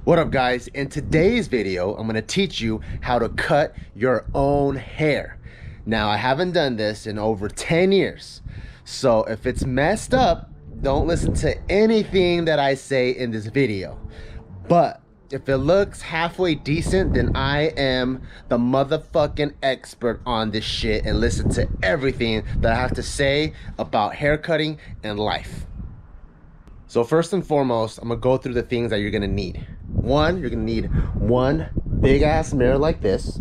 What up guys? In today's video, I'm gonna teach you how to cut your own hair. Now, I haven't done this in over 10 years. So if it's messed up, don't listen to anything that I say in this video. But if it looks halfway decent, then I am the motherfucking expert on this shit and listen to everything that I have to say about hair cutting and life. So first and foremost, I'm gonna go through the things that you're gonna need. One, you're gonna need one big ass mirror like this.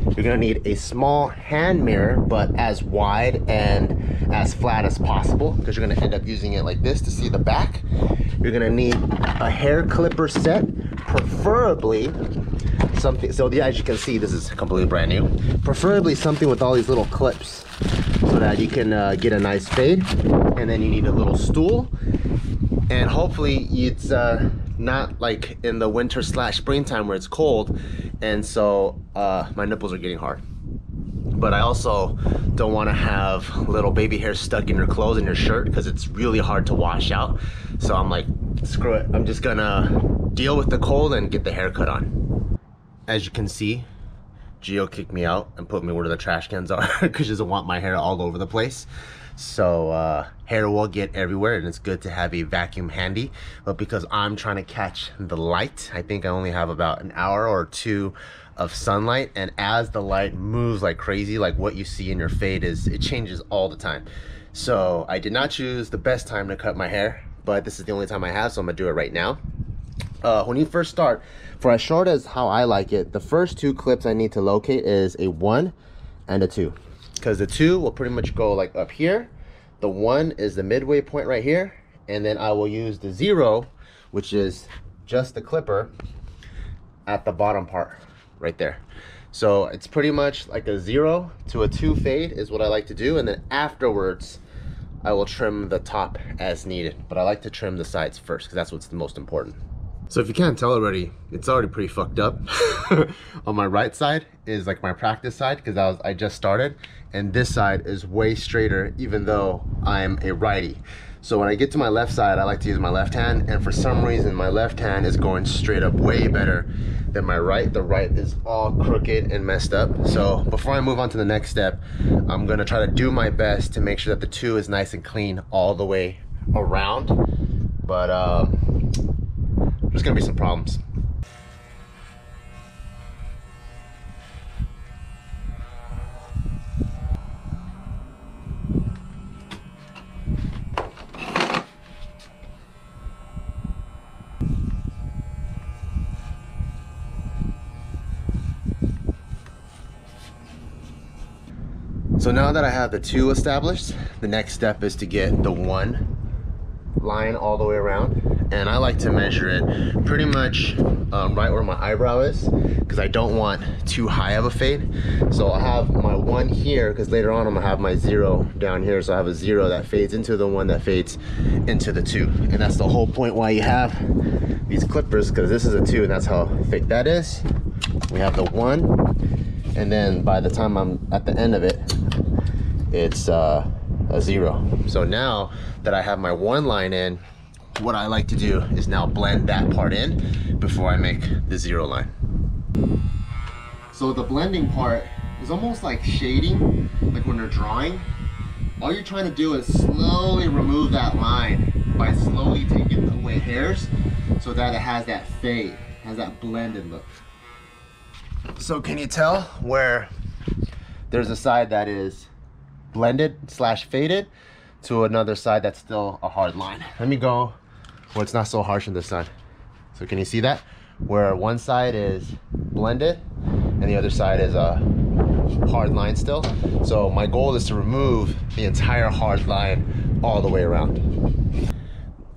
You're gonna need a small hand mirror, but as wide and as flat as possible, because you're gonna end up using it like this to see the back. You're gonna need a hair clipper set, preferably something, so as you can see, this is completely brand new. Preferably something with all these little clips so that you can get a nice fade. And then you need a little stool. And hopefully it's not like in the winter / springtime where it's cold, and so my nipples are getting hard. But I also don't want to have little baby hairs stuck in your clothes and your shirt because it's really hard to wash out. So I'm like, screw it, I'm just gonna deal with the cold and get the haircut on. As you can see, Gio kicked me out and put me where the trash cans are because she doesn't want my hair all over the place. So hair will get everywhere, and it's good to have a vacuum handy. But because I'm trying to catch the light, I think I only have about an hour or two of sunlight, and as the light moves like crazy, like what you see in your fade it changes all the time. So I did not choose the best time to cut my hair, but this is the only time I have, so I'm gonna do it right now. When you first start, for as short as how I like it, the first two clips I need to locate is a 1 and a 2. Because the 2 will pretty much go like up here. The 1 is the midway point right here. And then I will use the 0, which is just the clipper at the bottom part right there. So it's pretty much like a 0 to a 2 fade is what I like to do. And then afterwards, I will trim the top as needed. But I like to trim the sides first because that's what's the most important. So if you can't tell already, it's already pretty fucked up. On my right side is like my practice side because I just started, and this side is way straighter even though I'm a righty. So when I get to my left side, I like to use my left hand, and for some reason my left hand is going straight up way better than my right. The right is all crooked and messed up. So before I move on to the next step, I'm gonna try to do my best to make sure that the 2 is nice and clean all the way around. But there's gonna be some problems. So now that I have the 2 established, the next step is to get the 1 line all the way around. And I like to measure it pretty much right where my eyebrow is, because I don't want too high of a fade. So I'll have my 1 here, because later on I'm gonna have my 0 down here. So I have a 0 that fades into the 1 that fades into the 2. And that's the whole point why you have these clippers, because this is a 2 and that's how thick that is. We have the 1, and then by the time I'm at the end of it, it's a 0. So now that I have my 1 line in, what I like to do is now blend that part in before I make the 0 line. So the blending part is almost like shading, like when you're drawing. All you're trying to do is slowly remove that line by slowly taking away hairs so that it has that fade, has that blended look. So can you tell where there's a side that is blended / faded to another side that's still a hard line? Let me go where it's not so harsh on this side. So can you see that? Where one side is blended and the other side is a hard line still. So my goal is to remove the entire hard line all the way around.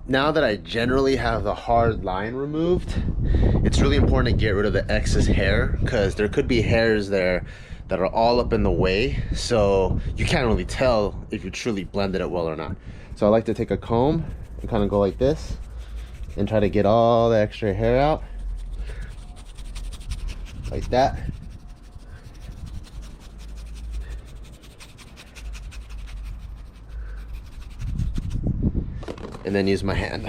Now that I generally have the hard line removed, it's really important to get rid of the excess hair, because there could be hairs there that are all up in the way, so you can't really tell if you truly blended it well or not. So I like to take a comb and kind of go like this and try to get all the extra hair out like that. And then use my hand.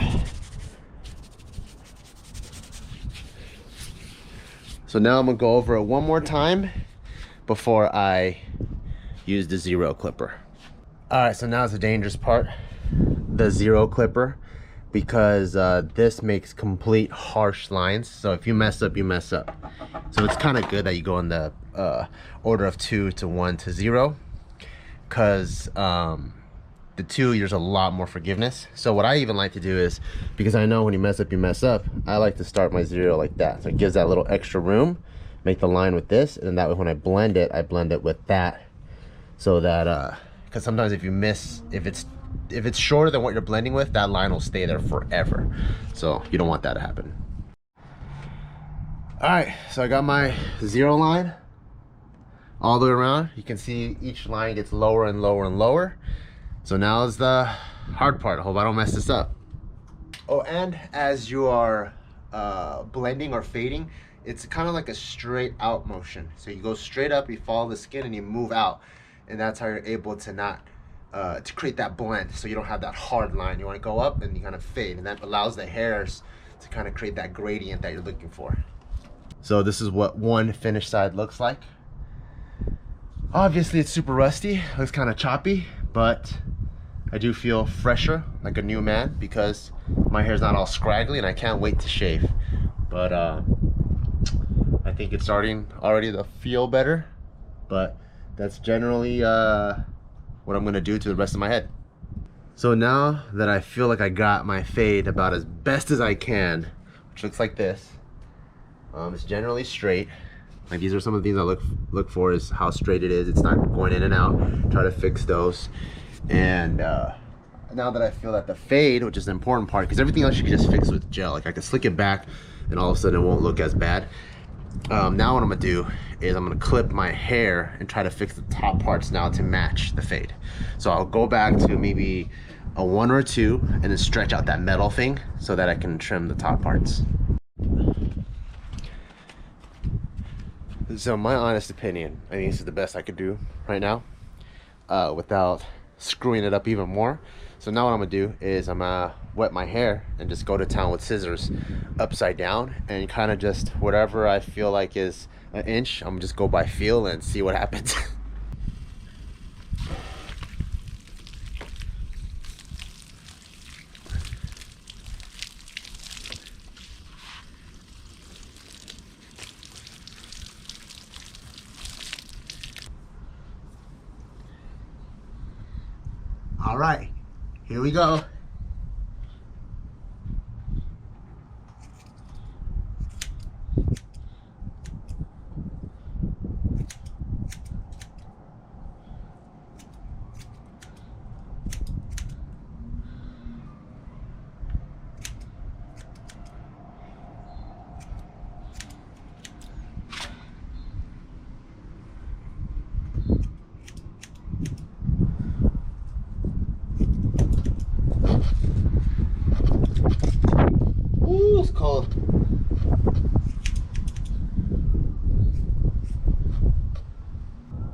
So now I'm gonna go over it one more time before I use the zero clipper. All right, so now it's the dangerous part, the zero clipper, because this makes complete harsh lines. So if you mess up, you mess up. So it's kind of good that you go in the order of 2 to 1 to 0, because the 2, there's a lot more forgiveness. So what I even like to do is, because I know when you mess up, you mess up, I like to start my 0 like that. So it gives that little extra room, make the line with this, and that way when I blend it with that, so that because sometimes if you miss, if it's shorter than what you're blending with, that line will stay there forever. So you don't want that to happen. All right, so I got my 0 line all the way around. You can see each line gets lower and lower and lower. So now is the hard part. I hope I don't mess this up. Oh, and as you are blending or fading, it's kind of like a straight out motion. So you go straight up, you follow the skin, and you move out. And that's how you're able to not to create that blend, so you don't have that hard line. You want to go up and you kind of fade, and that allows the hairs to kind of create that gradient that you're looking for. So this is what one finished side looks like. Obviously it's super rusty, looks kind of choppy, but I do feel fresher, like a new man, because my hair's not all scraggly and I can't wait to shave. But I think it's starting already to feel better, but that's generally what I'm gonna do to the rest of my head. So now that I feel like I got my fade about as best as I can, which looks like this, it's generally straight. Like these are some of the things I look for, is how straight it is. It's not going in and out. Try to fix those. And now that I feel that the fade, which is the important part, because everything else you can just fix with gel. Like I can slick it back and all of a sudden it won't look as bad. Now what I'm gonna do is I'm gonna clip my hair and try to fix the top parts now to match the fade. So I'll go back to maybe a 1 or 2 and then stretch out that metal thing so that I can trim the top parts. So my honest opinion, I think this is the best I could do right now without screwing it up even more. So now what I'm gonna do is I'm gonna wet my hair and just go to town with scissors upside down, and kind of just whatever I feel like is an inch, I'm gonna just go by feel and see what happens. All right, here we go. Ooh, it's cold.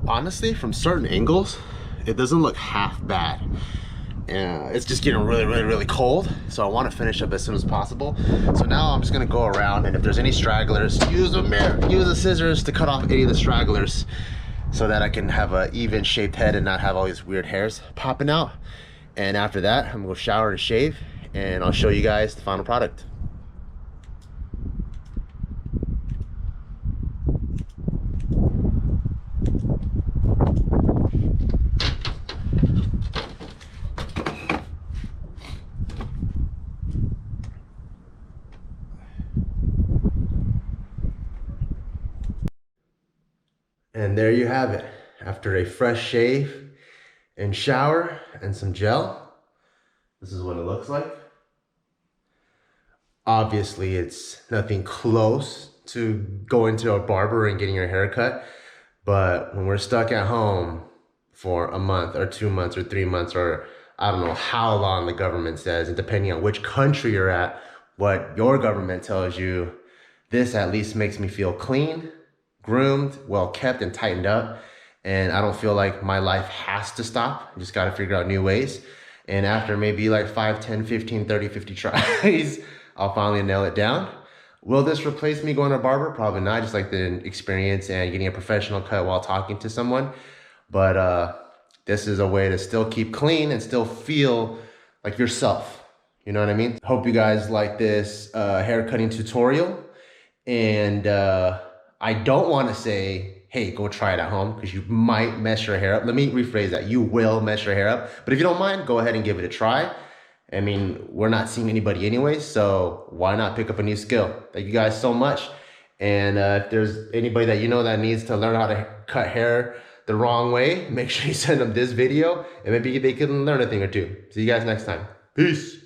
Honestly, from certain angles, it doesn't look half bad. It's just getting really cold, so I want to finish up as soon as possible. So now I'm just gonna go around, and if there's any stragglers, use the scissors to cut off any of the stragglers, so that I can have a even shaped head and not have all these weird hairs popping out. And after that, I'm gonna go shower and shave, and I'll show you guys the final product. And there you have it. After a fresh shave and shower and some gel, this is what it looks like. Obviously, it's nothing close to going to a barber and getting your hair cut. But when we're stuck at home for a month or 2 months or 3 months, or I don't know how long the government says, and depending on which country you're at, what your government tells you, this at least makes me feel clean, groomed, well kept, and tightened up. And I don't feel like my life has to stop. I just got to figure out new ways. And after maybe like 5, 10, 15, 30, 50 tries, I'll finally nail it down. Will this replace me going to a barber? Probably not. Just like the experience and getting a professional cut while talking to someone. But this is a way to still keep clean and still feel like yourself. You know what I mean? Hope you guys like this hair cutting tutorial. And I don't want to say, hey, go try it at home, because you might mess your hair up. Let me rephrase that. You will mess your hair up. But if you don't mind, go ahead and give it a try. I mean, we're not seeing anybody anyway, so why not pick up a new skill? Thank you guys so much. And if there's anybody that you know that needs to learn how to cut hair the wrong way, make sure you send them this video, and maybe they can learn a thing or two. See you guys next time. Peace.